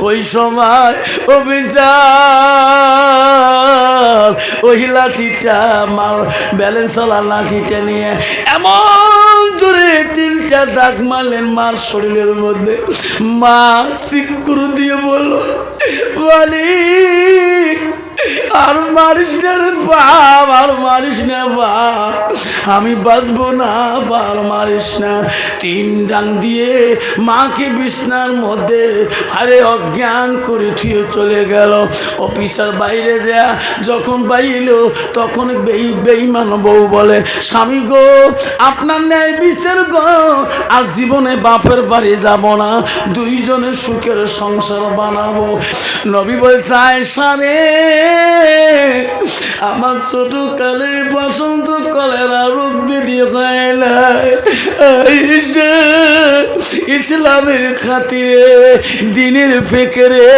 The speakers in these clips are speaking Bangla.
ওই সময় অভিযান ওই লাঠিটা মার ব্যালেন্সওয়ালা লাঠিটা নিয়ে এমন জোরে 3টা দাগ মারলেন মার শরীরের মধ্যে। মা চিৎকার দিয়ে বলল, মালিক আর মারিস না রে বাপ, আর মারিস না বাপ, আমি বাঁচবো না, আর মারিস না। 3 ডাং দিয়ে মাকে বিছনার মধ্যে আরে অজ্ঞান করে থুয়ে চলে গেল। অফিসার বাইরে যা যখন বাইল তখন বেঈমান বউ বলে, স্বামী গো আপনার ন্যায় বিচার গো, আর জীবনে বাপের বাড়ি যাব না, 2 জনের সুখের সংসার বানাবো। নবী বলছে, আয়েশা রে আমার ছোট কালে বসন্ত কলেরা রোগ ব্যাধি হয় না, ইসলামের খাতিরে দিনের ফিকিরে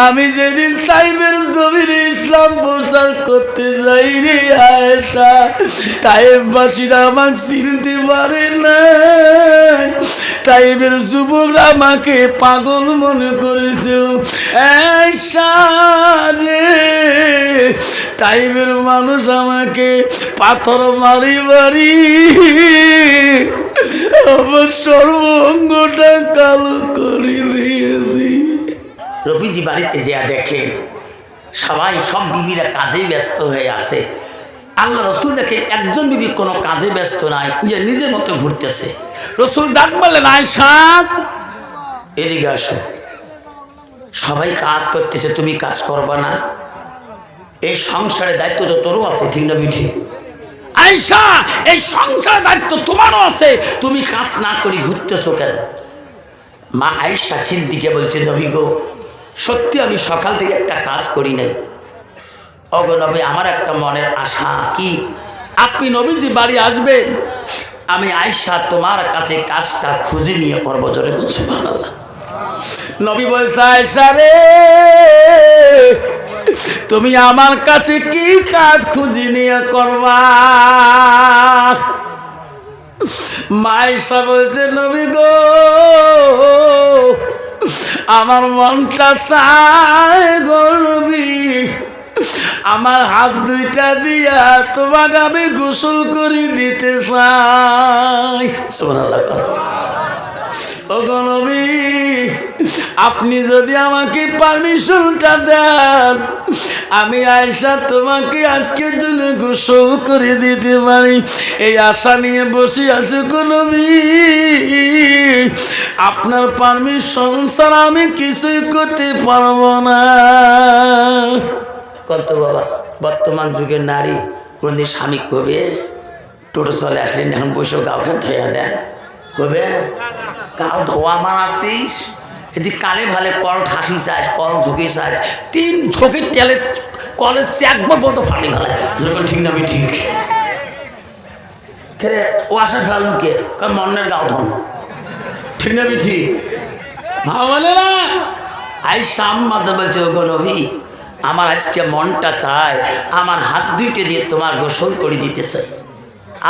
আমি যেদিন তাইবের জমিনে ইসলাম প্রচার করতে যাই রে আয়েশা, তাইববাসীরা আমার চিনতে পারে না, তাইবের যুবকরা আমাকে পাগল মনে করেছিল। আয়েশা রে তাইবের মানুষ আমাকে পাথর মারি মারি আমার সর্বঙ্গটা কালো করে দিয়েছি। রফিজি বাড়িতে যা দেখেন সবাই সব বিবিরা কাজে ব্যস্ত হয়ে আছে। আল্লাহ রসুল দেখে একজন বিবি কোনো কাজে ব্যস্ত নাই, নিজের মতো ঘুরতেছে। রসুল ডাক বললেন, আয়েশা এদিকে আসো, সবাই কাজ করতেছে, তুমি কাজ করবা না? এই সংসারের দায়িত্ব তো তোরও আছে, ঠিক না বিঠি? আয়েশা এই সংসারের দায়িত্ব তোমারও আছে, তুমি কাজ না করি ঘুরতেছো কেন? মা আয়েশা সিদ্দিকে বলছে, নবী গো সত্যি আমি সকাল থেকে একটা কাজ করি নাই। ওগো নবী আমার একটা মনের আশা, কি আপনি নবীজি বাড়ি আসবেন, আমি আয়েশা তোমার কাছে কাজটা খুঁজে নিয়ে করবো। জোরে বলছি সুবহানাল্লাহ। নবী বলছে, আয়েশা রে তুমি আমার কাছে কি কাজ খুঁজে নিয়ে করবা? মা আয়েশা বলছে, নবী গো আমার মনটা চায় গো নবী, আমার হাত 2টা দিয়া তোমাকে আমি গোসল করে দিতে চাই। সুবহানাল্লাহ। ওগো নবী আপনি যদি আমাকে পারমিশনটা দেন, আমি আয়েশা তোমাকে আজকের জন্য গোসল করে দিতে পারি। এই আশা নিয়ে বসে আছো গো নবী, আপনার পারমিশন ছাড়া আমি কিছুই করতে পারবো না। কত বাবা বর্তমান যুগের নারী কোনদিন স্বামী কবে টোটো চলে আসলেন এখন বসে গাওকে ধোয়া দেন, কবে গাও ধোয়া মারাছিস, এদিকে কালে ভালে কল ঠাসি চাস, কল ঝুঁকি চাস, 3 ঝোঁকের তেলে কলের একবার বলতো ফাটি ফেলায়। ঠিক না? আমি ঠিক খেলে ও আশা ফেলালুকে মনের গাও ধন, ঠিক না? আমি ঠিক ভালো বলে না। আয়েশা আম্মা বলছে, ওগো নবী আমার আজকে মনটা চায় আমার হাত 2টা দিয়ে তোমার গোসল করে দিতে চাই,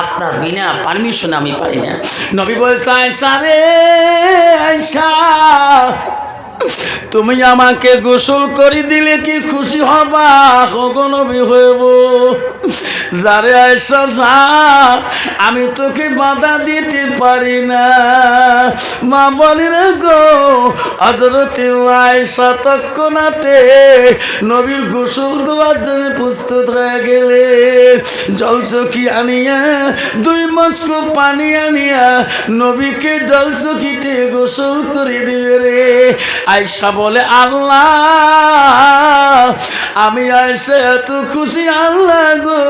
আপনার বিনা পারমিশন আমি পারি না। নবী বলছে, আয়েশা রে আয়েশা তুমি আমাকে গোসল করে দিলে কি খুশি হবা? ওগো নবী হইব। যারে আয়েশা যা, আমি তোকে বাধা দিতে পারি না। মা বলি রে গো হযরতে আয়েশা তৎক্ষণাতে নবীর গোসল দেওয়ার জন্য প্রস্তুত হয়ে গেলে জলচকি আনিয়া 2 মস্ক পানি আনিয়া নবীকে জলচকিতে গোসল করে দিবে রে। আয়েশা বলে, আল্লাহ আমি আয়েশা এত খুশি, আল্লাহ গো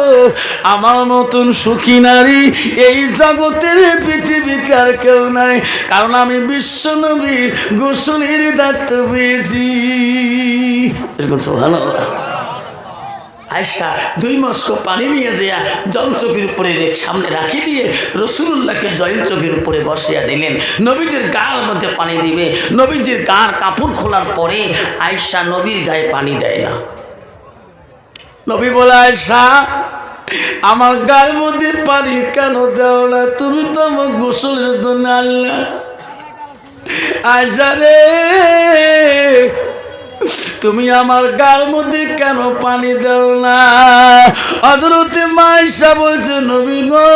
আমার মতন সুখী নারী এই জগতের পৃথিবীতে আর কেউ নাই, কারণ আমি বিশ্ব নবীর গোসলের দায়িত্ব পেয়েছি। সুবহানাল্লাহ। আয়েশা 2 মস্ক পানি নিয়ে যায় জলচকির উপরে সামনে রাখি দিয়ে রাসূলুল্লাহকে জলচকির উপরে বসিয়ে দিলেন। নবীজির গায়ের মধ্যে পানি দিবে, নবীজির গায়ের কাপড় খোলার পরে আয়েশা নবীর গায়ে পানি দেয় না। নবী বলে, আয়েশা আমার গায়ের মধ্যে পানি কেন দাও না? তুমি তো আমার গোসলের জন্য আল্লাহ। আয়েশা রে তুমি আমার গার মধ্যে কেন পানি দাও না? হযরতে মায়েশা বলছে, নবী গো,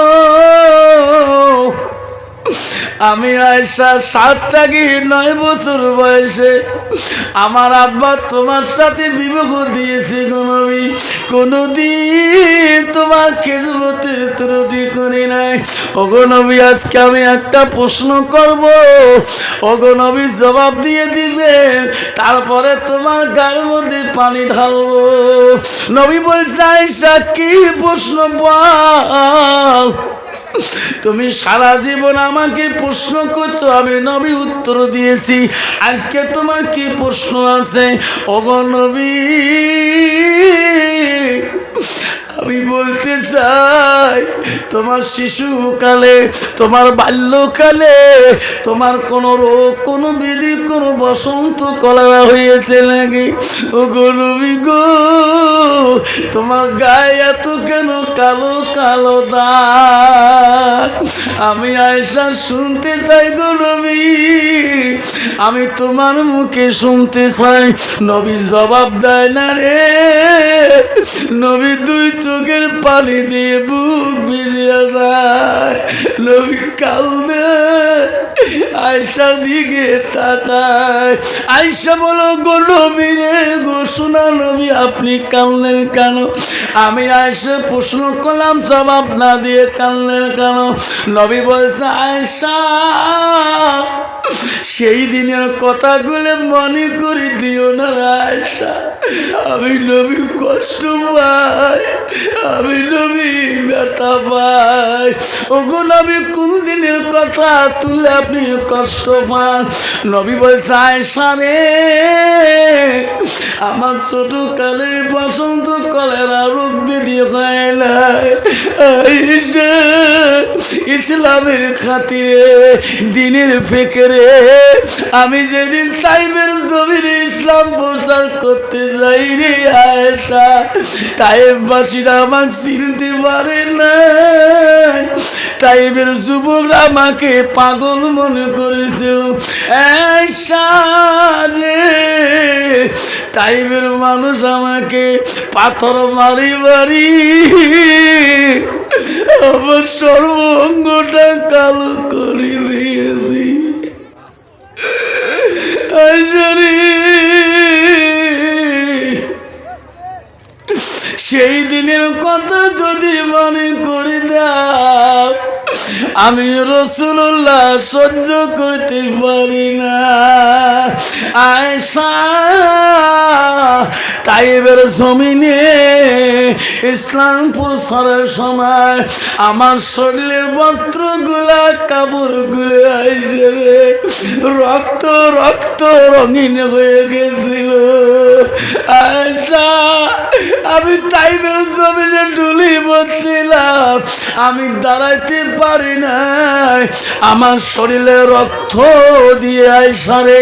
আমি আয়েশা 7 থেকে 9 বছর বয়সে আমার আব্বা তোমার সাথে বিবাহ দিয়েছে গো নবী, কোনদিন তোমার খেজমতের ত্রুটি করি নাই। ওগো নবী, আজকে আমি একটা প্রশ্ন করব, ওগো নবী জবাব দিয়ে দিবেন, তারপরে তোমার গায়ের মধ্যে পানি ঢালবো। নবী বলছে, আয়েশা কি প্রশ্ন বল? তুমি সারা জীবন আমাকে প্রশ্ন করছো, আমি নবী উত্তর দিয়েছি, আজকে তোমার কি প্রশ্ন আছে? ওগো নবী, আমি বলতে চাই, তোমার শিশুকালে, তোমার বাল্যকালে তোমার কোনো রোগ, কোনো ব্যাধি, কোনো বসন্ত কলেরা হয়েছে নাকি? ওগো নবী গো, তোমার গায়ে এত কেন কালো কালো দাগ? আমি আয়েশা শুনতে চাই গো নবী, আমি তোমার মুখে শুনতে চাই। নবী জবাব দেয় না রে। নবী 2 চোখের পানি দিয়ে বুক ভিজিয়ে যায়। নবী কাঁদে, আয়েশার দিকে তাকায়। আয়েশা বলো, গো নবী রে, গো সোনা নবী, আপনি কাঁদলেন কেন? আমি আয়েশা প্রশ্ন করলাম, জবাব না দিয়ে কাঁদলেন কেন? নবী বলছে, আয়েশা, সেই দিনের কথাগুলো মনে করে দিও না আয়েশা, আমি নবী কষ্ট পাই, আমি নবী ব্যথা পাই। ওগো নবী, কোন দিনের কথা তুলে আপনি কষ্ট পান? নবী বলছে, আয়েশা রে, আমার ছোটকালে বসন্ত কলেরা রোগ ব্যাধি হয় নাই। আয়েশা, ইসলামের খাতিরে, দিনের ফিকিরে আমি যেদিন তাইফের জমিনে ইসলাম প্রচার করতে যাই রে আয়েশা, তাইফবাসীরা আমাকে চিনতে পারে না। তাইফের যুবকরা আমাকে পাগল মনে করেছিল। আয়েশা রে, তাইফের মানুষ আমাকে পাথর মারি মারি আমার সর্বঙ্গটা কালো করে দিয়েছি। সেই দিনের কথা যদি মনে করে দাও, আমি রাসূলুল্লাহ সহ্য করতে পারি না। আয়েশা, তাইফের জমিনে ইসলাম প্রচারের সময় আমার শরীরের বস্ত্রগুলা, কাপড়গুলো আয়েশা রে রক্ত রক্ত রঙিন হয়ে গেছিল। আয়েশা, আমি তাইফের জমিনে ঢুলি বসছিলাম, আমি দাঁড়াইতে পারি নাই, আমার শরীরে রক্ত দিয়ে আয়েশা রে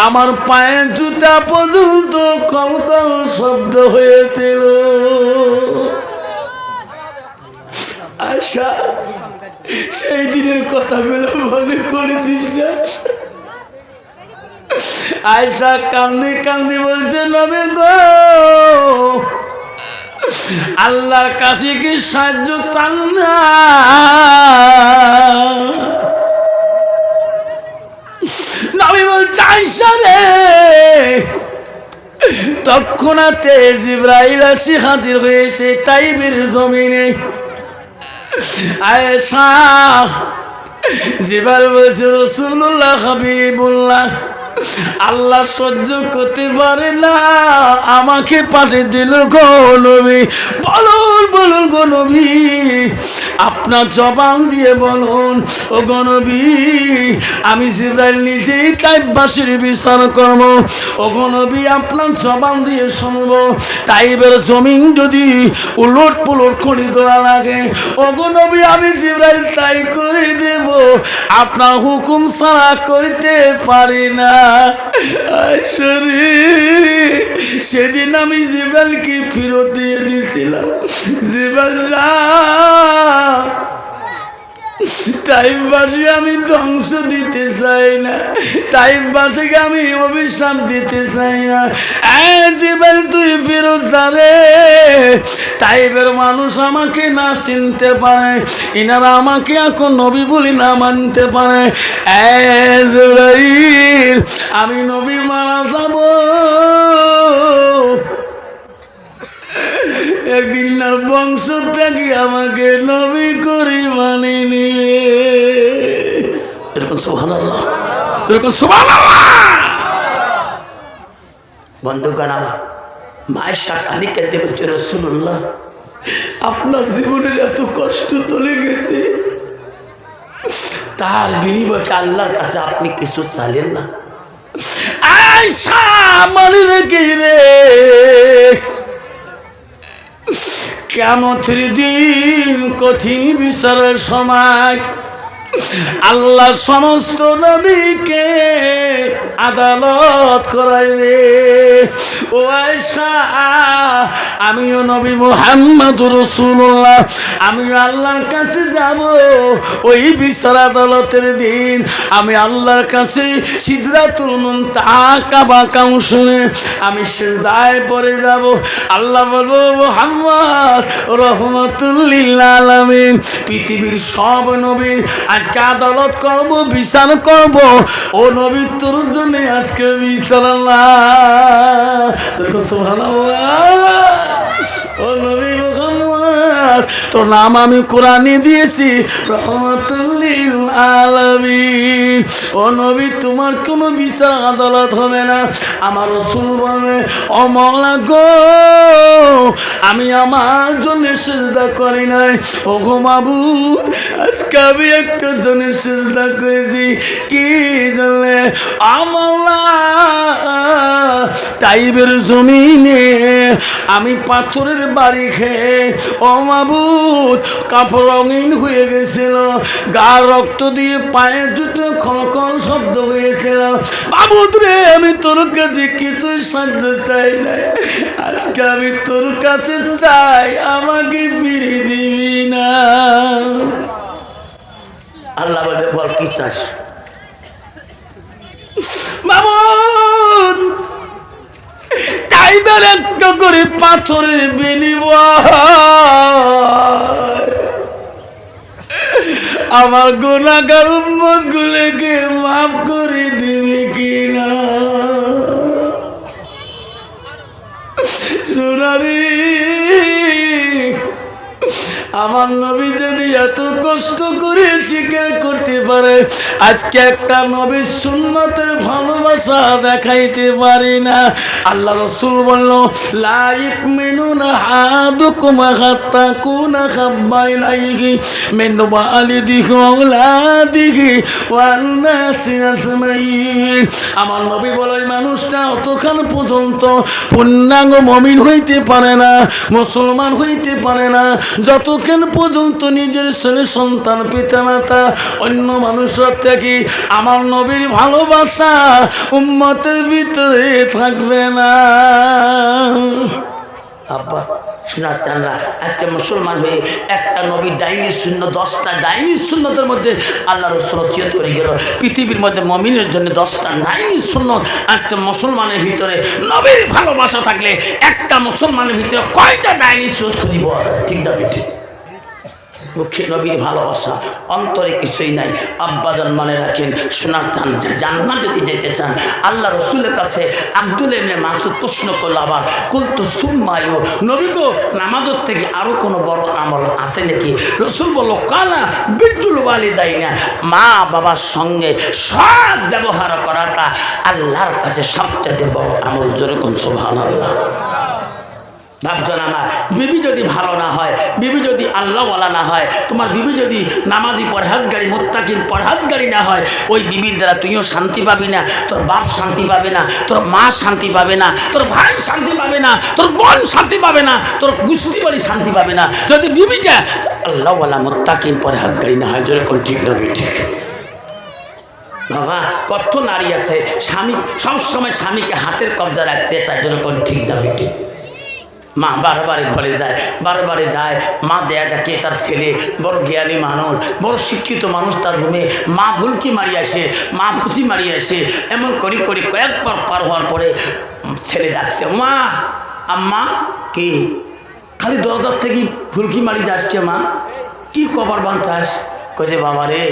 আমার পায়ে জুতা পর্যন্ত কলকল শব্দ হয়েছিল। আয়েশা, সেই দিনের কথাগুলো মনে করে দিস না। আয়েশা কান্দি কান্দি বলছে, নবী গো, আল্লাহর কাছে কি সাহায্য চান না? নবী বলছে, আয়েশা রে, তৎক্ষণাৎ জিবরাইল এসে হাজির হয়েছে তাইফের জমিনে। আয়েশা, জিবরাইল বলছে, রাসূলুল্লাহ হাবিবুল্লাহ, আল্লাহ সহ্য করতে পারে না, আমাকে পাঠিয়ে দিল গো নবী। বলুন বলুন গো নবী, আপনার জবান দিয়ে বলুন, ও গো নবী, আমি জিবরাইল নিজেই তাইফবাসীর বিচার করব। ও গো নবী, আপনার জবান দিয়ে শুনবো, তাইফের জমিন যদি উলট পুলট করে দেওয়া লাগে, ও গো নবী, আমি জিবরাইল তাই করে দেব, আপনার হুকুম ছাড়া করতে পারি না। আয়েশা রে, সেদিন আমি জিবরাইলকে ফেরত দিয়ে দিয়েছিলাম, জিবরাইল যা, টাইমবাসী আমি ধ্বংস দিতে চাই না, টাইমবাসীকে আমি অভিশাপ দিতে চাই না। জীবন তুই ফেরত যাবে। টাইপের মানুষ আমাকে না চিনতে পারে, এনারা আমাকে এখন নবী বলি না মানতে পারে। আমি নবী মারা যাব, একদিন না বংশ থেকে আমাকে নবী করি মানে নিবে। এরকম সুবহানাল্লাহ, এরকম সুবহানাল্লাহ। বন্ধুগণ আমার, মায়ের সাথে কেঁদে বলছে, রাসূলুল্লাহ আপনার জীবনের এত কষ্ট চলে গেছে, তার বিনিময়ে আল্লাহর কাছে আপনি কিছু চাইলেন না। আয়েশা মানে রেখে রে কিয়ামতের দিন কঠিন বিচারের সময় আল্লাহ সমস্ত নবীকে আদালত করাইবে। ও আয়েশা, আমিও নবী মুহাম্মদুর রাসূলুল্লাহ, আমিও আল্লাহর কাছে যাব ওই বিচার আদালতের দিন। আমি আল্লাহর কাছে সিদরাতুল মুনতাহা কাবা কাউন্সিলে আমি সিজদায় পড়ে যাব। আল্লাহ বলবো, মুহাম্মদ রহমাতুল লিল আলামিন, পৃথিবীর সব নবী আজকে আদালত করব, বিচার করব, ও নবী তোর জন্য আজকে বিচার। সুবহানাল্লাহ। ও নবী মুহাম্মদ, তোর নাম আমি কোরআনে দিয়েছি রহমাতুল লিল আলামিন। ও নবী তোমার কোনো বিচার আদালত হবে না। আমার রাসূল বলে, ও মাওলা গো, আমি আমার জন্য সিজদা করি নাই, ও গো মাবুদ আজকে আমি একটা জন্য সিজদা করেছি। কি জানলে? আমলা তাইবের জমিনে আমি পাথরের বাড়ি খেয়ে, ও মাবুদ কাপড় রঙিন হয়ে গেছিল, গা রক্ত দিয়ে পায়ের জুতো খনখন শব্দ হয়েছিল। মাবুদ রে, আমি তোর কাছে কিছু সাহায্য চাই না, আজকে আমি তোর কাছে চাই, আমাকে ফিরে দিবি না। আল্লাহ বলে, বল কি চাস? মামুদ টাইবার একটা করে পাথরের বিনিময় আমার গুনাহগার উম্মত গুলোকে মাফ করে দিবি কিনা? সোনারি, আমার নবী যদি এত কষ্ট করে স্বীকার করতে পারে, আজকে একটা নবীর সুন্নতের ভালোবাসা দেখাইতে পারি না। আল্লাহ রাসূল বলল, লা ইউমিনুনা আহাদুকুম হাত্তা কুনা হাব্বা ইলাইহি মিন ওয়ালিদিহি ওয়া আওলাদিহি ওয়ান নাসি আজমাইন। আমার নবী বলে, মানুষটা অতক্ষণ পর্যন্ত পূর্ণাঙ্গ মুমিন হইতে পারে না, মুসলমান হইতে পারে না, যতক্ষণ পর্যন্ত নিজের ছেলে সন্তান পিতামাতা অন্য মানুষের থেকে আমার নবীর ভালোবাসা উম্মতের ভিতরে থাকবে না। আব্বা শোনা চান না, আজকে মুসলমান হয়ে একটা নবীর ডাইনি শূন্য 10টা ডাইনি শূন্যতের মধ্যে আল্লাহ রাসূল ওসিয়ত করে গেল, পৃথিবীর মধ্যে মুমিনের জন্য 10টা ডাইনি শূন্যত। আজকে মুসলমানের ভিতরে নবীর ভালোবাসা থাকলে একটা মুসলমানের ভিতরে কয়টা ডাইনি শূন্যত খুঁজিব? ঠিক না বেঠিক? মুখে নবীর ভালোবাসা, অন্তরে কিছুই নাই। আব্বাজান মনে রাখেন, শোনার চান, জান্নাত যদি যেতে চান, আল্লাহ রসুলের কাছে আব্দুল ইবনে মাসউদ প্রশ্ন করলো, আবার কুলতু সুম্মায়ু, নবী গো নামাজের থেকে আরো কোনো বড় আমল আছে নাকি? রসুল বলল, কালা বিদ্যুল ওয়ালিদাইনা, মা বাবার সঙ্গে সৎ ব্যবহার করাটা আল্লাহর কাছে সবচেয়ে বড় আমল। যেরকম সুবহানাল্লাহ। ভাবছেন আমার বিবি যদি ভালো না হয়, বিবি যদি আল্লাহওয়ালা না হয়, তোমার বিবি যদি নামাজি পরহেজগারী মুত্তাকিন পরহেজগারী না হয়, ওই বিবির দ্বারা তুইও শান্তি পাবি না, তোর বাপ শান্তি পাবে না, তোর মা শান্তি পাবে না, তোর ভাই শান্তি পাবে না, তোর বোন শান্তি পাবে না, তোর গোষ্ঠী বাড়ি শান্তি পাবে না, যদি বিবিটা আল্লাহওয়ালা মুত্তাকিন পরহেজগারী না হয়। যেরকম ঠিক না ঠিক? বাবা কত নারী আছে স্বামী সবসময় স্বামীকে হাতের কবজা রাখতে চায়। যেরকম ঠিক না ঠিক? মা বারবারে ঘরে যায়, বারবারে যায়। মা দেয়া দেখে তার ছেলে বড় জ্ঞানী মানুষ, বড় শিক্ষিত মানুষ, তার রুমে মা ভুলকি মারি আসে, মা ফুচি মারি আসে। এমন করি করি কয়েকবার পার হওয়ার পরে ছেলে ডাকছে, মা আম্মা। কি খালি দরজার থেকে ফুলকি মারি যাসছে মা? কি কবার বান চাস? কইছে বাবা রে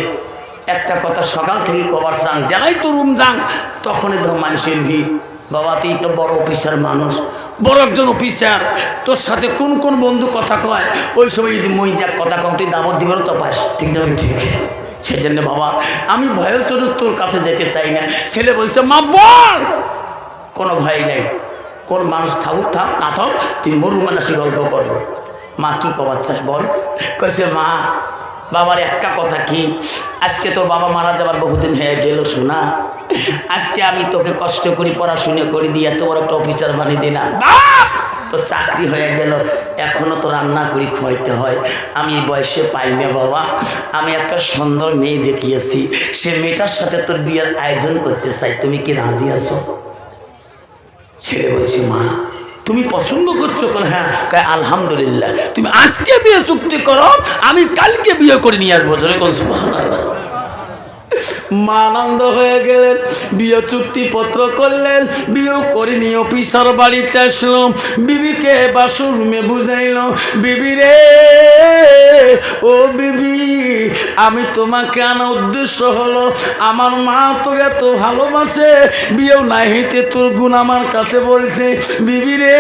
একটা কথা, সকাল থেকে কবার চান, যারাই তো রুম যান তখনই তো মানুষের ভিড়। বাবা তুই তো বড় অফিসার মানুষ, বড় একজন অফিসার, তোর সাথে কোন কোন বন্ধু কথা কয়, ওই সময় যদি মই যাক কথা কম তুই দাবত দিবেও তো পাস, ঠিক না? ঠিক সেই জন্য বাবা আমি ভয়ের জন্য তোর কাছে যেতে চাই না। ছেলে বলছে মা বল। কোনো ভয় নেই, কোন মানুষ থাকুক থাক না থাক, তুই মরু মানুষই গল্প করবো। মা কি কবার চাস বল? কইছে মা বাবার একটা কথা কি, আজকে তোর বাবা মারা যাবার বহুদিন হয়ে গেল শোনা, আজকে আমি তোকে কষ্ট করি পড়াশুনে করে দিয়ে এত বড় একটা অফিসার বানিয়ে দিলাম, তোর চাকরি হয়ে গেল, এখনও তো রান্না করি খাওয়াইতে হয়, আমি এই বয়সে পাই না বাবা। আমি একটা সুন্দর মেয়ে দেখিয়েছি, সে মেয়েটার সাথে তোর বিয়ের আয়োজন করতে চাই, তুমি কি রাজি আছো? ছেলে বলছি মা তুমি পছন্দ করছো? হ্যাঁ। আলহামদুলিল্লাহ, তুমি আজকে বিয়ে চুক্তি করো, আমি কালকে বিয়ে করে নিয়ে আসবো। মা আনন্দ হয়ে গেলেন, বিয়ে চুক্তিপত্র করলেন, বিয়ে করে নিয়ে অফিসার বাড়িতে আসলো, বিবিকে বাসুর রুমে বুঝাইল, বিবি রে ও বিবি আমি তোমাকে আনা উদ্দেশ্য হলো, আমার মা তো এত ভালোবাসে, বিয়েও না হইতে তোর গুণ আমার কাছে বলছে। বিবি রে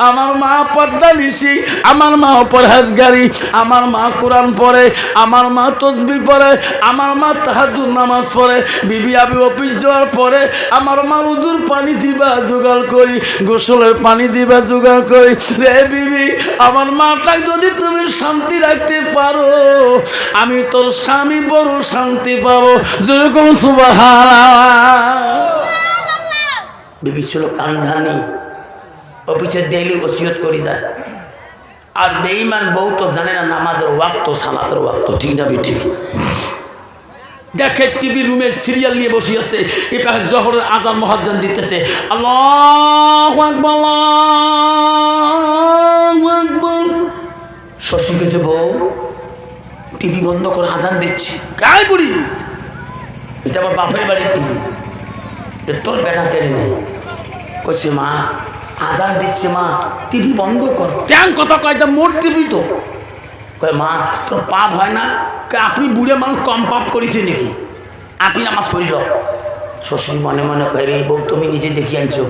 আমার মা পর্দা নিশি, আমার মা পরহেজগারি, আমার মা কোরআন পড়ে, আমার মা তসবিহ পড়ে, আমার মা তাহাজ্জুদ নামাজ পড়ে। বিবি আমি অফিস যাওয়ার পরে আমার মা উজুর পানি দিবা জোগাড় করি, গোসলের পানি দিবা জোগাড় করি। রে বিবি আমার মাটা যদি তুমি শান্তি রাখতে পারো, আমি তোর স্বামী বড় শান্তি পাবো। যেরকম সুবহানাল্লাহ। বিবি ছিল কান্ধানি, অফিসে ডেইলি ওসিয়ত করি যায়। আর বেঈমান বউ তো জানে না নামাজের ওয়াক্ত সালাতের ওয়াক্ত, ঠিক না ঠিক? দেখে টিভি রুমের সিরিয়াল নিয়ে বসে আছে, এটা জহরের আজান মুয়াজ্জিন দিতেছে, আল্লাহু আকবার আল্লাহু আকবার। শশী কিছু বউ টিভি বন্ধ করে আজান দিচ্ছে, গায়ে পড়ি, এটা আমার বাপের বাড়ির টিভি, তোর বেটা কেড়ে নেই। কইছে মা আজান দিচ্ছে মা, টিভি বন্ধ কর। কেন কথা কয়টা মোট টিভি তো? কয় মা তোর পাপ হয় না? আপনি বুড়ে মানুষ কম পাপ করেছে নাকি? আপনি নামাজ পড়িল। শ্বশুর মনে মনে কয় এই বউ তুমি নিজে দেখি আনছো,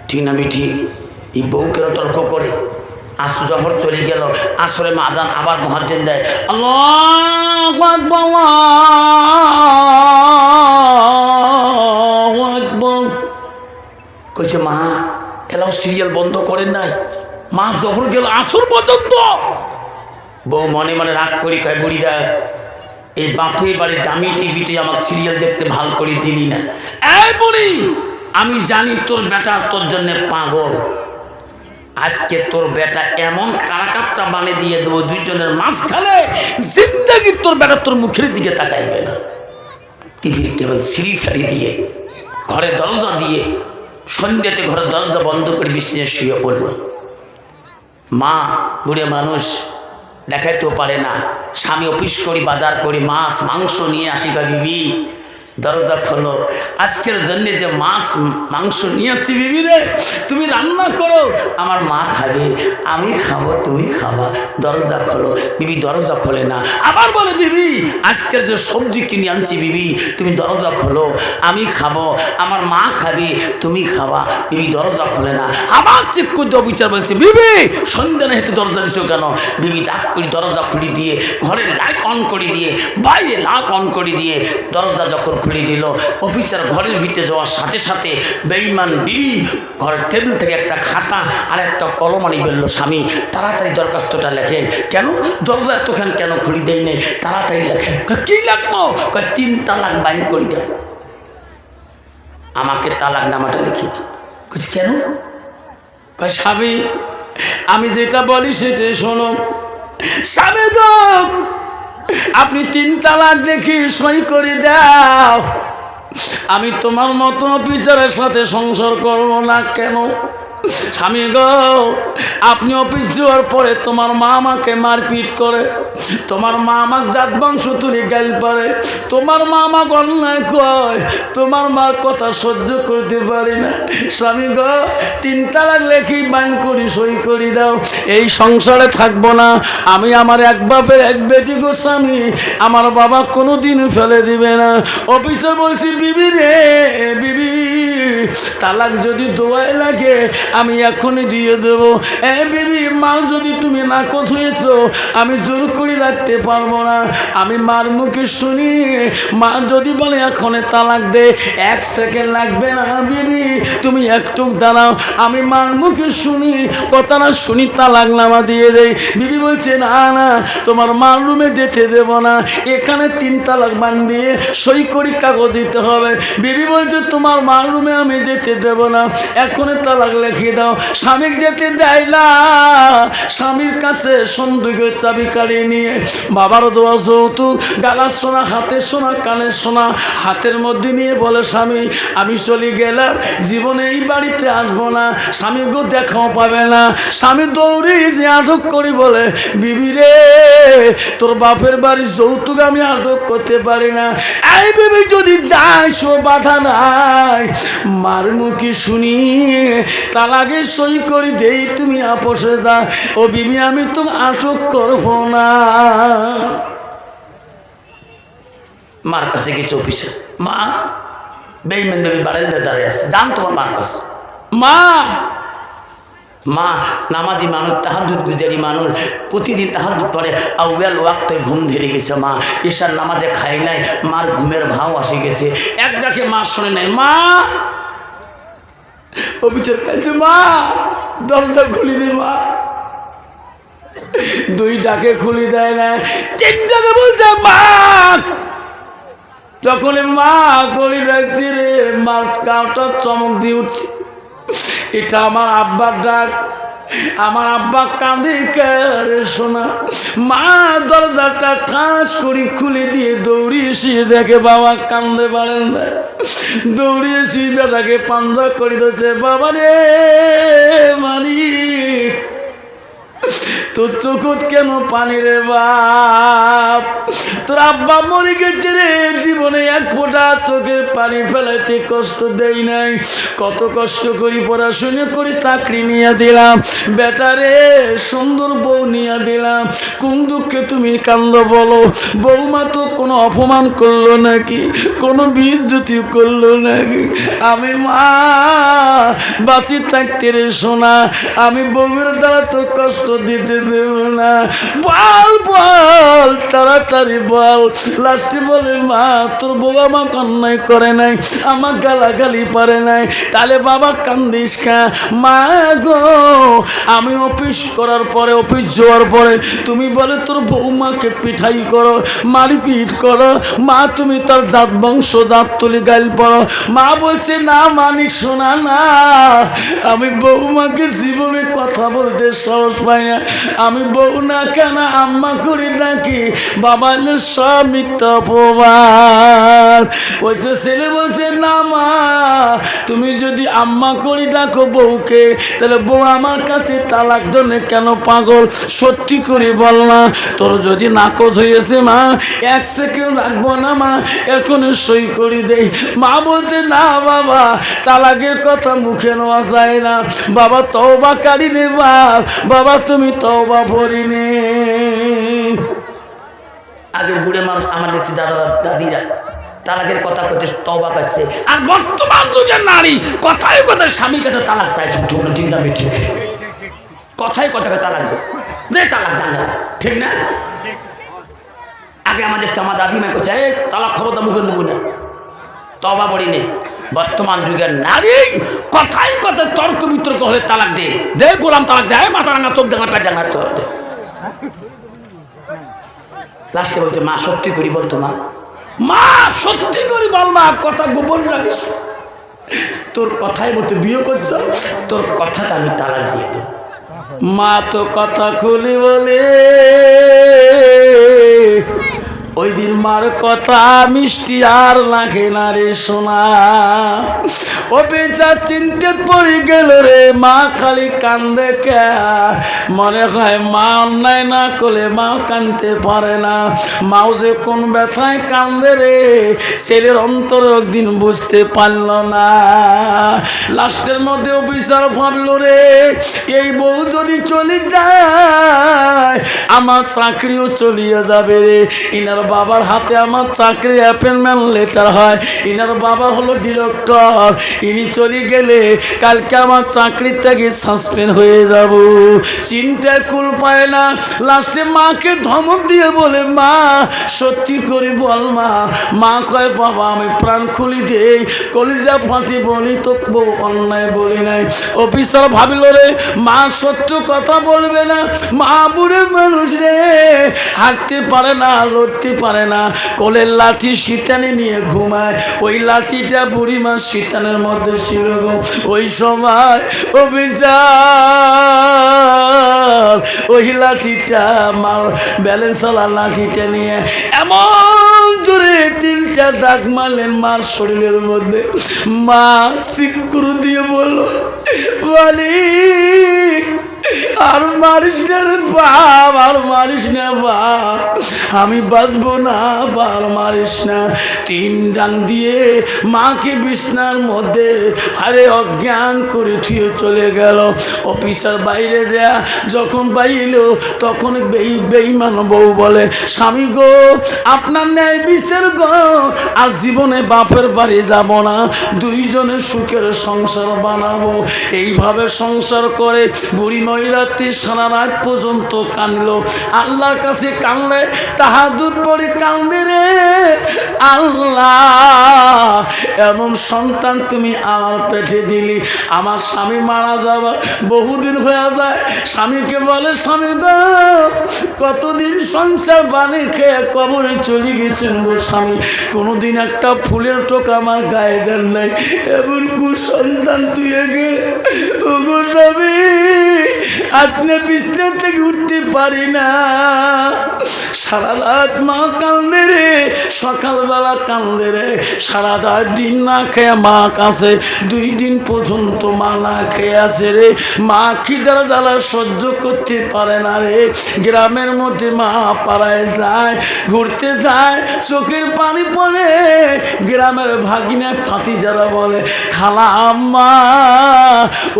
ঠিক না ঠিক? এই বউ কেন তর্ক করে? আসর যখন চলে গেল, আসরে মা আজান আবার মুয়াজ্জিন দেয়, আল্লাহু আকবার আল্লাহু আকবার। কইছে মা এলাও সিরিয়াল বন্ধ করেন নাই? মা যখন গেল আসর পর্যন্ত। বউ মনে মনে রাগ করি কয় বুড়িরা এই বাপের বাড়ির দামি টিভিতে আমাকে সিরিয়াল দেখতে ভাল করে দিলি না। এই বুড়ি আমি জানি তোর বেটা তোর জন্য পাগল, আজকে তোর বেটা এমন কারাকাপটা বানিয়ে দিয়ে দেবো দুইজনের মাঝখানে, জিন্দাগি তোর বেটা তোর মুখের দিকে তাকাইবে না। টিভির কেবল সিঁড়ি ফাড়ি দিয়ে ঘরে দরজা দিয়ে সন্ধ্যাতে ঘরের দরজা বন্ধ করে বিছানায় শুয়ে পড়ল। মা বুড়ে মানুষ দেখাইতেও পারে না, স্বামী অফিস করি বাজার করি মাছ মাংস নিয়ে আসি, কয় বিবি দরজা খোলো, আজকের জন্যে যে মাছ মাংস নিয়ে আসছি বিবি রে তুমি রান্না করো, আমার মা খাবে আমি খাবো তুমি খাবা, দরজা খোলো। বিবি দরজা খোলে না, আবার বলে বিবি আজকের যে সবজি কিনে আনছি বিবি তুমি দরজা খোলো, আমি খাবো আমার মা খাবে তুমি খাবা। বিবি দরজা খোলে না, আবার চেক করতে অবিচার বলছে বিবি সন্ধ্যা হেতু দরজা দিছো কেন? বিবি ডাক করে দরজা খুলে দিয়ে ঘরের লাইট অন করে দিয়ে বাইরে লাইট অন করে দিয়ে দরজা যখন খুলে দিল, অফিসার ঘরের ভিতরে যাওয়ার সাথে সাথে বেঈমান বিবি ঘরের টেবিল থেকে একটা খাতা আর একটা কলম আনি বললো, স্বামী তাড়াতাড়ি দরখাস্তটা লেখেন। কেন? দরজা এতক্ষণ কেন খুলি দেয় নেই, তাড়াতাড়ি লেখেন। কি লাগবো? 3 তালাক বাইন করি দেয়, আমাকে তালাক নামাটা লিখি দেয়। কেন? স্বামী আমি যেটা বলি সেটাই শোনো। স্বামী গো আপনি 3 তালাক দেখি সই করে দাও, আমি তোমার মতো অফিসারের সাথে সংসার করব না। কেন? স্বামী গো, আপনি অফিস যাওয়ার পরে তোমার মা আমাকে মারপিট করে, তোমার মা আমাকে জাত বংশ তুলে গাল পারে, তোমার মা আমাকে অন্যায় কয়, তোমার মার কথা সহ্য করতে পারি না। স্বামী গো, 3 তালাক লেখি বাইন করি, সই করি দাও, এই সংসারে থাকবো না আমি। আমার এক বাপের এক বেটি গো স্বামী, আমার বাবা কোনোদিন ফেলে দিবে না। অফিসে বলছি বিবি রে বিবি, তালাক যদি দোয়াই লাগে আমি এখনই দিয়ে দেব। বিবি, মা যদি তুমি নাকচ হয়েছো আমি জোর করে রাখতে পারবো না। আমি মার মুখে শুনি, মা যদি বলে এখনই তালাক দে, 1 সেকেন্ড লাগবে না বিবি, তুমি একটু দাঁড়াও। আমি মার মুখে শুনি, কথাটা শুনি তালাক নামা দিয়ে দেই। বিবি বলছে না না, তোমার মার রুমে যেতে দেব না, এখানে 3 তালাক বান্ধিয়ে সই করি কাগজ দিতে হবে। বিবি বলছে তোমার মার রুমে আমি যেতে দেব না, এখনই তালাক লিখে দাও। স্বামী যেতে দেয় না, স্বামীর কাছে সন্দুকের চাবি কাড়িয়ে নিয়ে বাবার দোয়া যৌতুক, গালার সোনা, হাতের সোনা, কানের সোনা হাতের মধ্যে নিয়ে বলে স্বামী আমি চলে গেলাম, জীবনে এই বাড়িতে আসবো না, স্বামী গো দেখাও পাবে না। স্বামী দৌড়ে যে আটক করি বলে বিবি রে, তোর বাপের বাড়ির যৌতুক আমি আটক করতে পারি না। এই বিবি যদি যাই সো বাধা নাই, মার মুখে শুনি তালাকে সই করি দেই, তুমি আপোষে যা। ও বিবি, আমি তো আটক করবো না। মার কাছে গেছে অফিসে, মা বেইমান দেবী বাড়িতে দাঁড়িয়ে আছে, জান তোমার মার কাছে। মা মা নামাজি মানুষ, তাহাজ্জুদ গুজারি মানুষ, প্রতিদিন তাহাজ্জুদ পড়ে, আউয়াল ওয়াক্তে ঘুম ধরে গেছে। মা ঈশার নামাজে খাই নাই, মার ঘুমের ভাও আসে গেছে। এক ডাকে মা শোনে নাই, মা অফিসের কাছে, মা দরজা খুলি দে মা। 2 ডাকে খুলি দেয় না, 3 ডাকে বলছে মা। তখন মা করি রাখছি রে, মার কাউটা চমক দিয়ে উঠছে, এটা আমার আব্বার ডাক। আমার আব্বা কাঁদে রে শোনা। মা দরজাটা ঠাস করে খুলে দিয়ে দৌড়িয়ে এসে দেখে বাবা কান্দে পারেন না, দৌড়িয়ে এসে বেটাকে পাঞ্জা করে দিচ্ছে, বাবা রে মালিক তোর চোখত কেন পানি রে বাপ, তোর আব্বা মরে গেছে রে, জীবনে 1 ফোঁটা চোখের পানি ফেলাইতে কষ্ট দেই নাই, কত কষ্ট করি পড়াশুনো করি চাকরি নিয়ে দিলাম, বেটারে সুন্দর বউ নিয়ে দিলাম, কোন দুঃখে তুমি কান্দ বলো? বৌমা তো কোনো অপমান করলো নাকি, কোনো বিদ্যুতি করলো নাকি? আমি মা বাঁচি থাকতে রে শোনা, আমি বউয়ের দ্বারা তো কষ্ট দিতে দেব না, বল বল তাড়াতাড়ি বল। লাস্টে বলে মা তোর বউ আমার অন্যায় করে নাই, আমার গালাগালি পারে নাই, তাহলে বাবা কান্দিস খা। মা গো আমি অফিস করার পরে, অফিস যাওয়ার পরে তুমি বলে তোর বৌমাকে পিঠাই করো, মারপিট করো, মা তুমি তার জাত বংশ জাত তুলি গাইল পড়ো। মা বলছে না মানিক শোনা না, আমি বৌমাকে জীবনে কথা বলতে সাহস পাই না, আমি বউ না কেন আম্মা করি নাকি, বাবা সব মিথ্যা অপমান। বলছে ছেলে বলছে না মা তুমি যদি আম্মা করি ডাকো বউকে, তাহলে বউ আমার কাছে তালাক জন্যে কেন পাগল, সত্যি করে বল না, তোর যদি নাকচ হয়েছে মা 1 সেকেন্ড রাখবো না মা, এখনই সই করে দেই। মা বলছে না বাবা তালাকের কথা মুখে নেওয়া যায় না, বাবা তওবা কারি নে বাপ, বাবা তুমি তওবা পড়ি নে। আগের বুড়ে মানুষ আমার দেখছি দাদা দাদিরা তালাকের কথা করতে তওবা করছে, আর বর্তমান যুগের নারী কথায় কথায় স্বামীর কাছে তালাক চাইছে, চিন্তা বেঠি কথায় কথায় তালাক দে তালাক জানে না, ঠিক না? আগে আমার দেখছি আমার দাদিমা করছে এই তালাক খবরটা মুখে নেব না, তওবা পড়ি নে। বর্তমান যুগের নারী কথায় কথায় তর্ক বিতর্ক হলে তালাক দে দে, গোলাম তালাক দেয়, মাথা রাঙা চোখ ডাঙা পেট ডাঙা তো দে। লাস্টে বলছে মা সত্যি করি বলতো, মা মা সত্যি করি বল মা, কথা গোপন রাখিস, তোর কথাই মতো বিয়ে করছ, তোর কথাটা আমি তালাক দিয়ে দেব। মা তো কথা খুলি বলে ওই দিন মার কথা মিষ্টি আর লাগে না রে সোনা। ও বেচা চিনতে পড়ে গেল রে, মা খালি কান্দে কে, মনে হয় মা অন্যায় না করলে মা কানতে পারে না। মাও যে কোন ব্যথায় কান্দে রে, ছেলের অন্তর একদিন বুঝতে পারল না। লাস্টের মধ্যে অফিসার ভাবলো রে, এই বউ যদি চলে যায় আমার চাকরিও চলিয়ে যাবে রে। ইনার বাবার হাতে আমার চাকরি অ্যাপয়েন্টমেন্ট লেটার হয়, ইনার বাবা হলো ডিরেক্টর, ইনি চলে গেলে কালকে আমার চাকরি থেকে সাসপেন্ড হয়ে যাব। চিন্তায় কুল পায় না। লাস্টে মাকে ধমক দিয়ে বলে, মা সত্যি করে বল মা। মা কয়, বাবা আমি প্রাণ খুলি দেই, কলিজা ফাটি বলি তো বউ অন্যায় বলি নাই। অফিসার ভাবিল রে, মা সত্য কথা বলবে না, মা বুড়ে মানুষ রে, হাঁটতে পারে না, লড়তে পারে না, কোলের লাঠি শীতানে নিয়ে ঘুমায়। ওই লাঠিটা বুড়ি মা শীতানের মধ্যে ছিল গো। ওই সময় অফিসার ওই লাঠিটা মার ব্যালেন্সওয়ালা লাঠিটা নিয়ে এমন জোরে 3টা দাগ মারলেন মার শরীরের মধ্যে। মা চিৎকার দিয়ে বলল, মালিক আর মারিস না রে বাপ, আর মারিস না বাপ, আমি বাঁচবো না, আর মারিস না। 3 ডাং দিয়ে মাকে বিছনার মধ্যে আরে অজ্ঞান করে থুয়ে চলে গেল। অফিসার বাইরে যা যখন বাইল তখন বেঈমান বউ বলে, স্বামী গো আপনার ন্যায় বিচার গো, আর জীবনে বাপের বাড়ি যাব না, 2 জনের সুখের সংসার বানাবো। এইভাবে সংসার করে বুড়ি মহিলাটি সারা রাত পর্যন্ত কাঁদলো। আল্লাহর কাছে কাঁদলে তাহাজ্জুদ পড়ে কান্দে রে, আল্লাহ এমন সন্তান তুমি আমার পেটে দিলি, আমার স্বামী মারা যাবা বহুদিন হয়ে যায়। স্বামীকে বলে, স্বামী গো কতদিন সংসার বানি খেয়ে কবরে চলে গেছেন গো স্বামী, কোনোদিন একটা ফুলের টোকা আমার গায়ে দেন নাই, এমন কুসন্তান তুই গেলে ও গো স্বামী, আজকে বিছনা থেকে উঠতে পারি না। সারা রাত মা কান্দে রে, সকালবেলা কান্দে রে, সারা রাত দিন না খেয়ে মা কাছে 2 দিন পর্যন্ত মা না খেয়ে আছে রে। মা খিদার জ্বালা সহ্য করতে পারে না রে। গ্রামের মধ্যে মা পাড়ায় যায়, ঘুরতে যায়, চোখের পানি পড়ে। গ্রামের ভাগিনা ফাতি যারা বলে, খালা আম্মা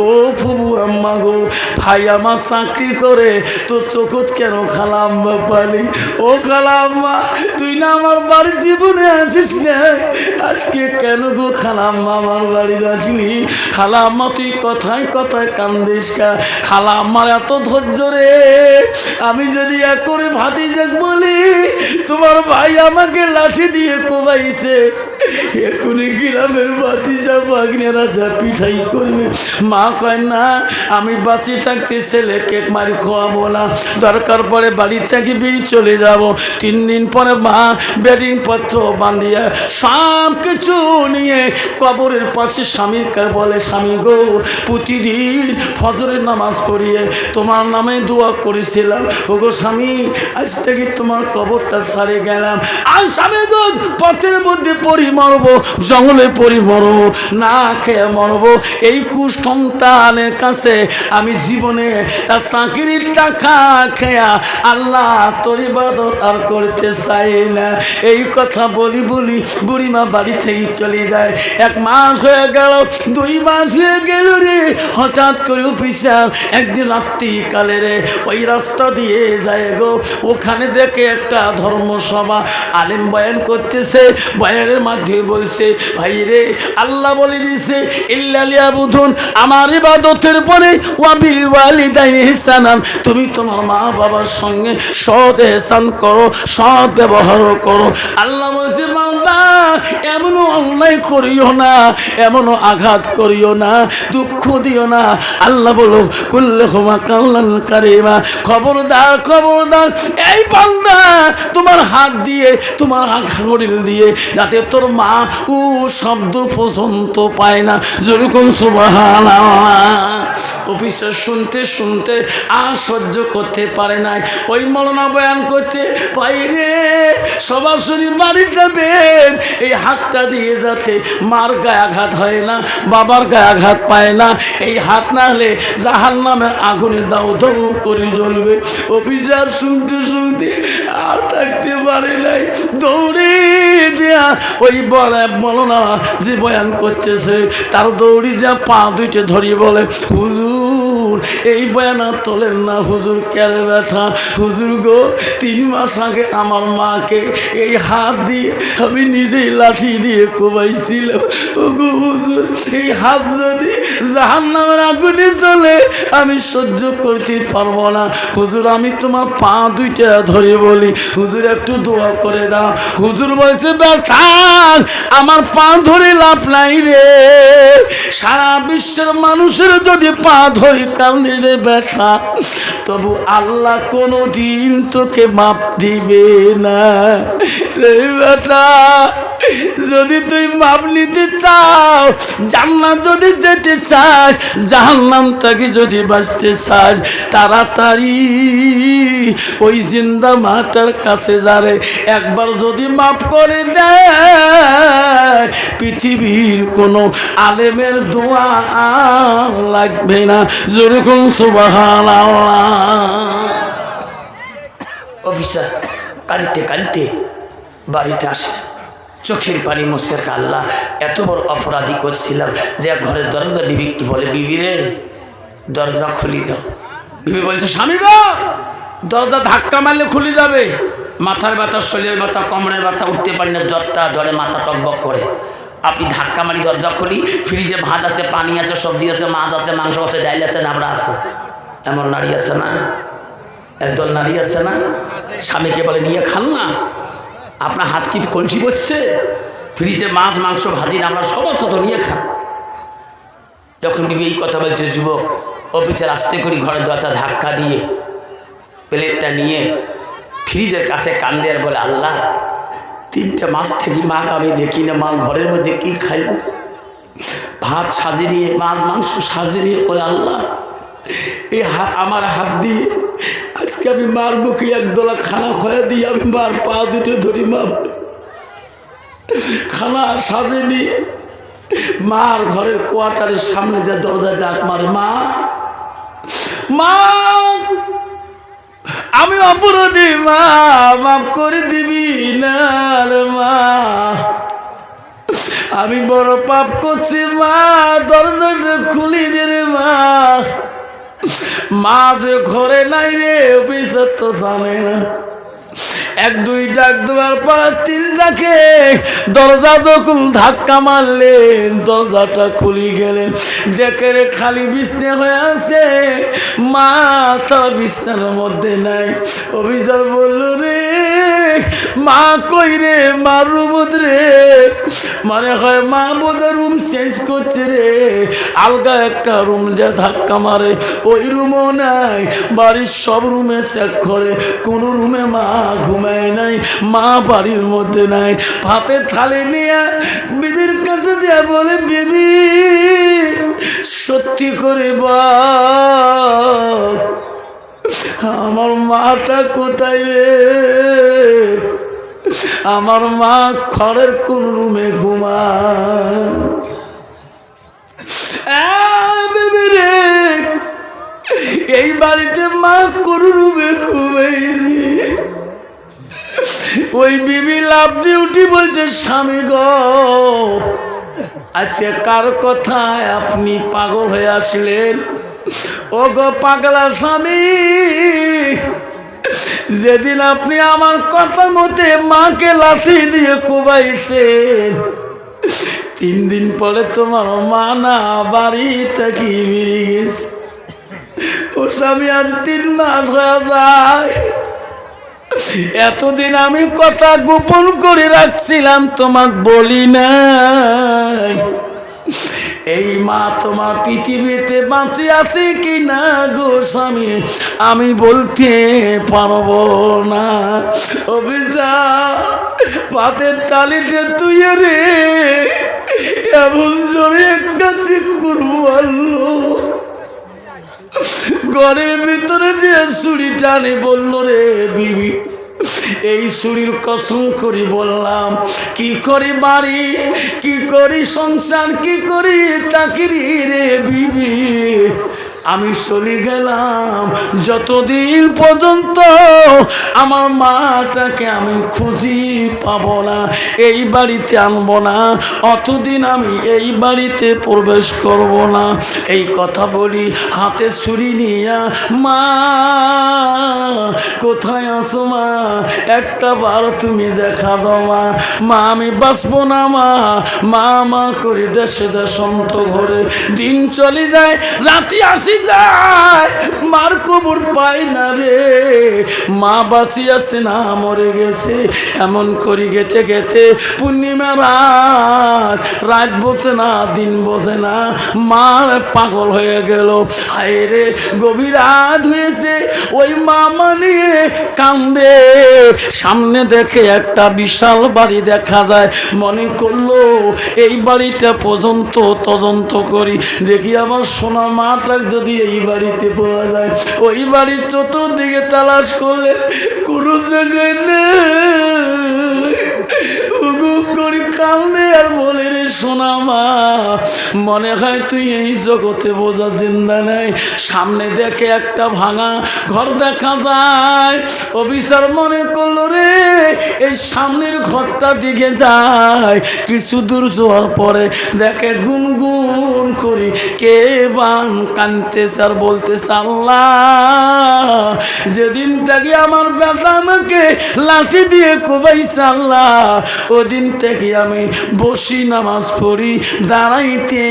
ও ফুবু আম্মা গো, ভাই আমার চাকরি করে তোর চোখত কেন খালা আম্মা পালি? ও খালা আম্মা তুই না আমার বাড়ির জীবনে আসিস না, আজকে কেন গো খালা আম্মা আমার বাড়ির আসলি? খালা আম্মা তুই কথায় কথায় কান্দিস কা? খালা আম্মার এত ধৈর্য রে, আমি যদি এক করে ভাতিজাক বলি তোমার ভাই আমাকে লাঠি দিয়ে কোবাইছে, এখনই গ্রামের ভাতিজা ভাগ্নেরা যা পিঠাই করবে। মা কয় না, আমি বাঁচি থাকতে ছেলেকে মারি খাওয়াবো না, দরকার পড়ে বাড়ি থেকে বেরিয়ে চলে যাব। 3 দিন পরে মা বেডিং পত্র বাঁধিয়ে সব কিছু নিয়ে কবরের পাশে স্বামীকে বলে, স্বামী গো প্রতিদিন ফজরের নামাজ পড়িয়ে তোমার নামে দোয়া করেছিলাম, ও গো স্বামী আজ থেকে তোমার কবরটা ছাড়ে গেলাম। আর স্বামী গো পথের মধ্যে পড়ি মরবো, জঙ্গলে পড়ি মরবো, না খেয়ে মরবো, এই কুসন্তানের কাছে আমি জীবনে তার চাকরির টাকা খেয়া আল্লাহ তোর ইবাদত আর করতে চাই না। এই কথা বলি বলি বুড়িমা বাড়ি থেকে চলে যায়। 1 মাস হয়ে গেল, 2 মাস হয়ে গেল রে। হঠাৎ করে অফিসার একদিন রাত্রিকালে রে ওই রাস্তা দিয়ে যায় গো, ওখানে দেখে একটা ধর্মসভা, আলেম বয়ান করতেছে। বয়ানের মাধ্যমে বলছে, ভাই রে আল্লাহ বলে দিছে ইল্লা লিয়াবুদুন, আমার ইবাদতের পরে ওয়াবিল ওয়ালিদাইনি ইহসানান, তুমি তোমার মা বাবার সঙ্গে সৎ ইহসান করো, সৎ ব্যবহার করো। আল্লাহ বলছে, বান্দা এমন অন্যায় করিও না, এমন আঘাত করিও না, দুঃখ দিও না। আল্লাহ বলো কুল্লুহুমা কাওলান কারীমা, খবরদার খবরদার এই বান্দা তোমার হাত দিয়ে তোমার শরীর দিয়ে যাতে তোর মা ও শব্দ পর্যন্ত পায় না। যেরকম সুবহানাল্লাহ। অফিসে শুনতে শুনতে আর সহ্য করতে পারে নাই। ওই মৌলানা বয়ান করছে, বাইরে সরাসরি বাড়ি যাবেন, এই হাতটা দিয়ে যাতে মার গায়ে আঘাত হয় না, বাবার গায়ে আঘাত পায় না, এই হাত না হলে জাহান্নামের আগুনে দাও দাও করে জ্বলবে। অফিসার শুনতে শুনতে আর থাকতে পারে নাই, দৌড়ে যা ওই মৌলানা যে বয়ান করতেছে তার দৌড়ি যা পা দুইটে ধরিয়ে বলে, হুজুর এই বয়ান আর তোলেন না হুজুর, কেড়ে ব্যথা হুজুর গো, 3 মাস আগে আমার মাকে এই হাত দিয়ে আমি নিজেই লাঠি দিয়ে কোবাইছিলাম। ও গো হুজুর, এই হাত যদি জাহান্নামের আগুনে চলে আমি সহ্য করতে পারবো না। হুজুর আমি তোমার পা দুইটা ধরে বলি, হুজুর একটু দোয়া করে দাও। হুজুর বলছে, ব্যথা আমার পা ধরে লাভ নাই রে, সারা বিশ্বের মানুষের যদি পা ধরে কারণে রে ব্যথা, তবু আল্লাহ কোনো দিন তোকে মাপ দিবে না রে বেটা। যদি তুই মাপ নিতে চাও, জান্নাত যদি যেতে চাস, জাহান্নাম থেকে যদি বাঁচতে চাস, তাড়াতাড়ি ওই জিন্দা মাটার কাছে যারে একবার যদি মাপ করে দেয়, পৃথিবীর কোনো আলেমের দোয়া লাগবে না। যেরকম সুবহানাল্লাহ। অফিসার কাঁদতে কাঁদতে বাড়িতে আসে, চোখের পানি মুছের, আল্লাহ এত বড় অপরাধী করছিলাম যে এক ঘরের দরজা বিবিকে বলে, বিবি রে দরজা খুলি দাও। বিবি বলছে, স্বামী গো দরজা ধাক্কা মারলে খুলে যাবে। মাথার ব্যথা, শরীরের ব্যথা, কোমরের ব্যথা, উঠতে পারি না, জ্বরটা জ্বরে মাথা টকবক করে, আপনি ধাক্কা মারি দরজা খুলি, ফ্রিজে ভাত আছে, পানি আছে, সবজি আছে, মাছ আছে, মাংস আছে, ডাইল আছে, নাবড়া আছে। এমন নারী আছে না, একদল নারী আছে না, স্বামীকে বলে নিয়ে খান না, আপনার হাত কি কলসি বসছে, ফ্রিজে মাছ মাংস ভাজি আমরা সব আছে তো নিয়ে খান। যখন বিবি এই কথা বলছে, যুবক অফিসের আস্তে করে ঘরের দরজা ধাক্কা দিয়ে প্লেটটা নিয়ে ফ্রিজের কাছে কান্দে আর বলে, আল্লাহ 3টে মাস থেকে মাকে আমি দেখি না, মা ঘরের মধ্যে কি খাইলাম, ভাত সাজিয়ে নিয়ে মাছ মাংস সাজিয়ে নিয়ে বলে, আল্লাহ এই হাত আমার হাত দিয়ে আজকে আমি মার মুখে একদলা খানা খয়া দিয়ে আমি মার পা দুটো ধরি, মা খানা সাজিয়ে নিয়ে মার ঘরের কোয়ার্টারের সামনে যে দরজায় ডাক মারে, মা মা আমি অপরাধী, মা মাফ করে দিবি না রে মা, আমি বড় পাপ করছি মা, দরজাটা খুলি দে রে মা। মা যে ঘরে নাই রে, অফিসার তো জানে না। 1-2 ডাক দেওয়ার পর 3 ডাকে দরজা যখন ধাক্কা মারলেন, দরজাটা খুলি গেলেন, দেখে রে খালি বিছনা হয়ে আছে, মা তার বিছনার মধ্যে নাই। অফিসার বলল, রে মা কই রে, মার রুম রে, মানে হয় মা বোধহয় রুম চেঞ্জ করছে রে, আলগা একটা রুম যে ধাক্কা মারে ওই রুমও নাই, বাড়ির সব রুমে চেক করে, কোনো রুমে মা ঘুমায় নাই, মা বাড়ির মধ্যে নাই। ভাতের থালি নিয়ে বিবির কাছে দিয়ে বলে, বিবি সত্যি করে বল আমার মাটা কোথায় রে, আমার মা ঘরের কোন রুমে ঘুমায় রে, এই বাড়িতে মা কোন রুমে ঘুমাইছি। ওই বিবি লাফ দিয়ে উঠি বলছে, স্বামী গো আজকে কার কথায় আপনি পাগল হয়ে আসলেন? ও গো পাগলা স্বামী, যেদিন আপনি আমার কথা মতে মাকে লাঠি দিয়ে কোবাইছেন, 3 দিন পরে তোমার মা না বাড়ি থেকে বেরিয়ে গেছে। ও স্বামী আজ 3 মাস হয়ে যায়, এতদিন আমি কথা গোপন করে রাখছিলাম, তোমাকে বলি নাই। এই মা তোমার পৃথিবীতে বাঁচে আছে কি না গো স্বামী আমি বলতে পারবো না। অভিশাপ পাতের তালিতে তুই রে এমন জোরে একটা চিক করবো, ঘরের ভিতরে যে ছুরি টানে বলল, রে বিবি, এই ছুরির কসম করি বললাম, কি করি বাড়ি, কি করি সংসার, কি করি চাকরি রে বিবি, আমি চলে গেলাম যতদিন পর্যন্ত আমার মাটাকে আমি খুঁজি পাবো না, এই বাড়িতে আনবো না, অতদিন আমি এই বাড়িতে প্রবেশ করব না। এই কথা বলি হাতে ছুরি নিয়া, মা কোথায় আছো মা, একটা বার তুমি দেখা দাও মা, মা আমি বাঁচবো না মা, মা মা করে দেশে দেশান্ত ঘরে দিন চলে যায়, রাতে আসি যায়, মার কবর পাই না রে, মা বাঁচি আছে না মরে গেছে, এমন করি গেতে গেতে পূর্ণিমা রাত, রাত বসে না দিন বসে না, মার পাগল হয়ে গেল। হায় রে গভীর রাত হয়েছে, ওই মা নিয়ে কান্দে, সামনে দেখে একটা বিশাল বাড়ি দেখা যায়, মনে করলো এই বাড়িটা পর্যন্ত তদন্ত করি, দেখি আমার সোনা মাটা যদি এই বাড়িতে পাওয়া যায়। ওই বাড়ির চতুর্দিকে তালাশ করলে কোনো জায়গায় নেই, করি কান্দে আর বলে, রে সোনা মা, মনে হয় তুই এই জগতে বোঝা জিন্দা নাই। সামনে দেখে একটা ভাঙা ঘর দেখা যায়, অফিসার মনে করলো রে এই সামনের ঘরটা দিকে যায়, কিছু দূর যাওয়ার পরে দেখে গুনগুন করি কে বান কানতেছে আর বলতেছে, আল্লাহ যেদিন থেকে আমার বেটা আমাকে লাঠি দিয়ে কোবাইছে আল্লাহ, ওদিন থেকে আমি বসি নামাজ পড়ি, দাঁড়াইতে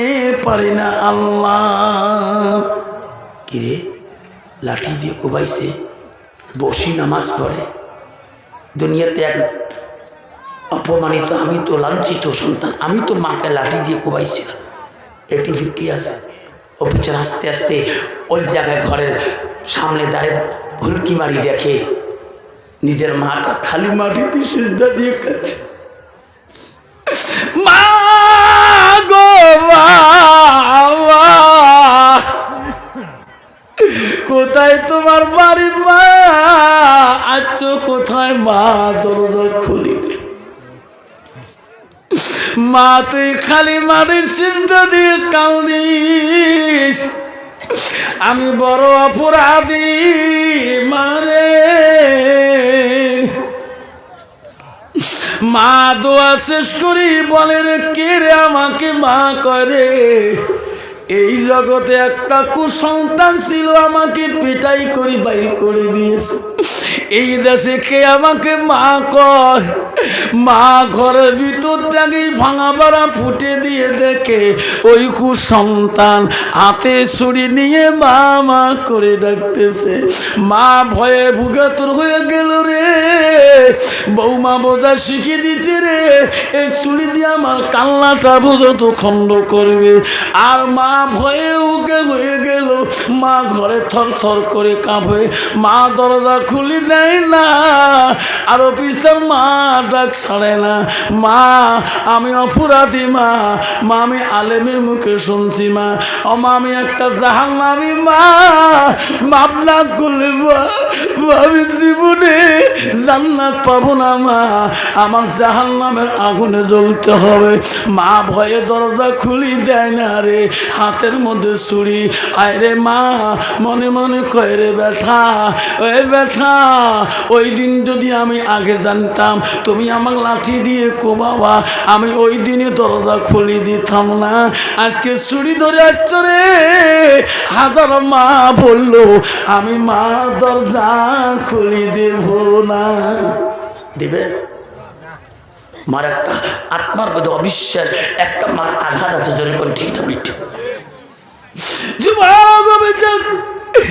পারি না আল্লাহ। কিরে লাঠি দিয়ে কোবাইছে, বসি নামাজ পড়ে, দুনিয়াতে এক অপমানিত, আমি তো লাঞ্ছিত সন্তান, আমি তো মাকে লাঠি দিয়ে কোবাইছিলাম, এটি ভিত্তি আছে। অফিসার আস্তে আস্তে ওই জায়গায় ঘরের সামনে দাঁড়িয়ে হুলকি মারি দেখে নিজের মাটা খালি মাটিতে সিজদা দিয়ে কাছে, মা গো বাবা, কোথায় তোমার বাড়ি মা, আছো কোথায় মা, দরজা খুলি দে মা, তুই খালি মাটির সিজদা দিয়ে কান্দিস, আমি বড় অপরাধী মারে। মা দোয়া শেষ করি বলে, রে কে রে আমাকে মা করে, এই জগতে একটা কুসন্তান ছিল, আমাকে পেটাই করি বাইর করে দিয়েছে, এই দেশে কে আমাকে মা কয়। মা ঘরের ভিতর থেকে ভাঙা বাড়া ফুটে দিয়ে দেখে ওই কুসন্তান হাতে ছুরি নিয়ে মা মা করে ডাকতেছে। মা ভয়ে ভুগাতুর হয়ে গেল, রে বৌমা বোঝা শিখিয়ে দিচ্ছে রে, এই ছুরি দিয়ে আমার কান্নাটা বোঝত খণ্ড করবে। আর মা ভয়ে উকে হয়ে গেল, মা ঘরে থর থর করে কাঁপে, মা দরজা খুলি দেয় না, আর অফিসার মা ডাক ছাড়ে না। মা আমি অপরাধী মা, মা আমি আলেমের মুখে শুনছি মা, মা আমি একটা জাহান্নামী মা, মাপ না করলে আমি জীবনে জান্নাত পাবো না মা, আমার জাহান্নামের আগুনে জ্বলতে হবে। মা ভয়ে দরজা খুলি দেয় না রে, হাতের মধ্যে ছুরি। আয় রে মা মনে মনে কয়, রে ব্যথা, ওই ব্যথা, ওই দিন যদি আমি আগে জানতাম তুমি আমার লাঠি দিয়ে কোবাবা, আমি ওই দিনে দরজা খুলি দিতাম না। আজকে ছুরি ধরে আসছ রে, হাজার মা বললো আমি মা দরজা খুলি দেব না। দিবে? মার একটা আত্মার মধ্যে অবিশ্বাস, একটা মার আঘাত আছে, জোরে কোন ঠিক না মিট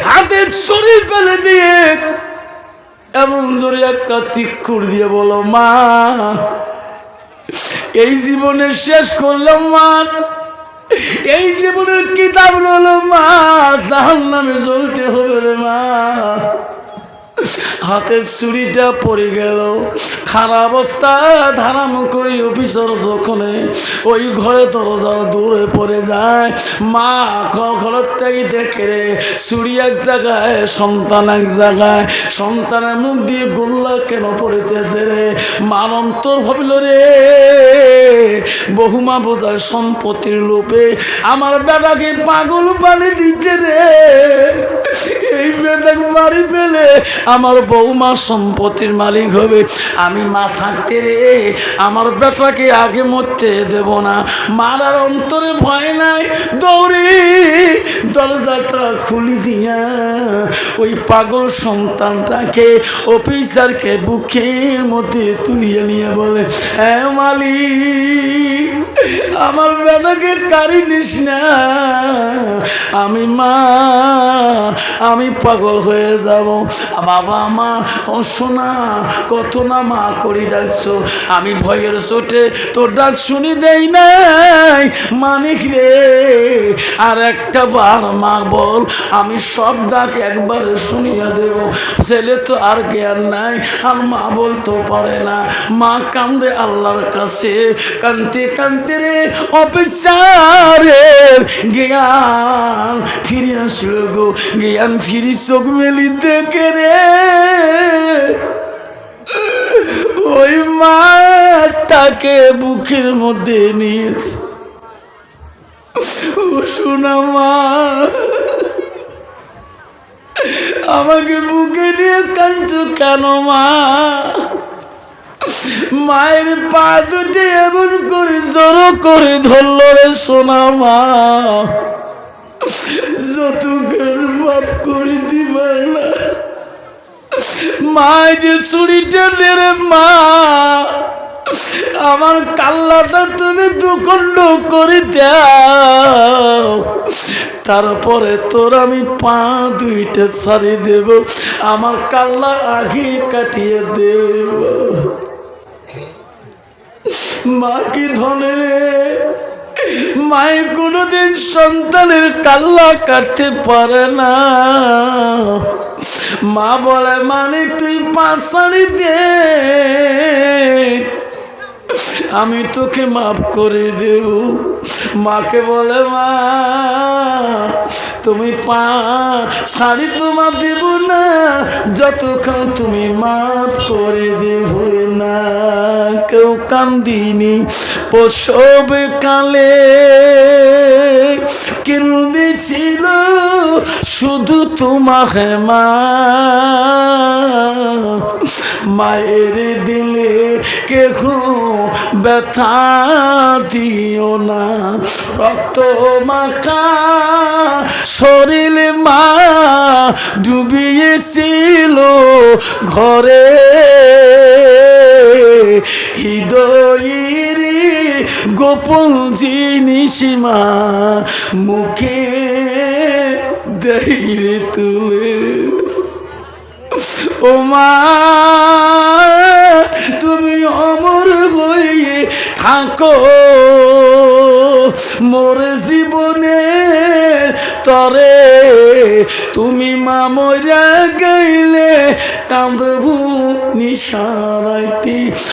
হাতে ছুরি ফেলে দিয়ে এমন জোরে একটা চিৎকার দিয়ে বলো, মা এই জীবনের শেষ করলাম মা, এই জীবনের কিতাব রইল মা, জাহান্নামে জ্বলতে হবে রে মা। হাতের চুরিটা পড়ে গেল। খারাপ অবস্থা, ধারাম করি অফিসর যখন ওই ঘরে দরজার দূরে পড়ে যায়, মা ঘরের থেকে দেখে রে চুরি এক জায়গায়, সন্তান এক জায়গায়। সন্তানের মুখ দিয়ে গোল্লা কেন পড়িতেছে রে? মান অন্তর ভাবিল রে, বহুমা বোঝায় সম্পত্তির লোভে আমার বেটাকে পাগল পানি দিচ্ছে রে। এই বেটাকে মারি পেলে আমার বৌমা সম্পত্তির মালিক হবে। আমি মা থাকতে রে আমার বেটাকে আগে মরতে দেব না। মারার অন্তরে ভয় নাই, দৌড়ি দরজাটা খুলি দিয়া ওই পাগল সন্তানটাকে অফিসারকে বুকের মধ্যে তুলিয়ে নিয়ে বলে, হ্যাঁ মালিক, আমার বেটাকে কারি নিস না, আমি মা, আমি পাগল হয়ে যাব। বাবা মা ও সোনা, কত না মা করি ডাকছো, আমি ভয়ের চোটে তোর ডাক শুনি দেই নাই। মানিক রে, আর একটা বার মা বল, আমি সব ডাক একবারে শুনিয়া দেব। ছেলে তো আর জ্ঞান নাই, আর মা বলতে পারে না। মা কান্দে আল্লাহর কাছে, কানতে কানতে রে অফিসারের জ্ঞান ফিরে আসলো গো। জ্ঞান ফিরি চোখ মেলি দেখে রে ওই মা তাকে বুকের মধ্যে নিয়েছে। ও শোনা মা, আমাকে বুকে নিয়ে কাঁদছো কেন মা? মায়ের পা দুটি এমন করে জড়ো করে ধরল রে সোনা মা, যতক্ষণ মাপ করে দিবার না। মা যে ছুরিটা নেড়ে মা, আমার কাল্লাটা তুমি দুখণ্ড করে দাও, তারপরে তোর আমি পা দুইটা ছাড়ি দেব, আমার কাল্লা আগে কাটিয়ে দেব। মা কি ধনে রে, মায়ে কোনোদিন সন্তানের কাল্লা কাটতে পারে না। মা বলে, মানে তুই পা ছাড়ি দে, আমি তোকে মাফ করে দেব। মাকে বলে, মা তুমি পা ছাড়ি তোমার দেব না যতক্ষণ তুমি মাফ করে দেব না। কেউ কান্দিনি প্রসব কালে, কেঁদেছিল শুধু তোমাকে মা। মায়ের দিলে কেহ ব্যথা দিও না, রক্ত মাখা শরীর মা ডুবিয়েছিল ঘরে। হৃদয়ের গোপন জিনিস মা মুখে দেয় তুলে। ও মা, তুমি অমর হয়ে থাকো, মোর জীবনে তরে তুমি মা মরা গেলে কাঁদবো নিশারাইতে।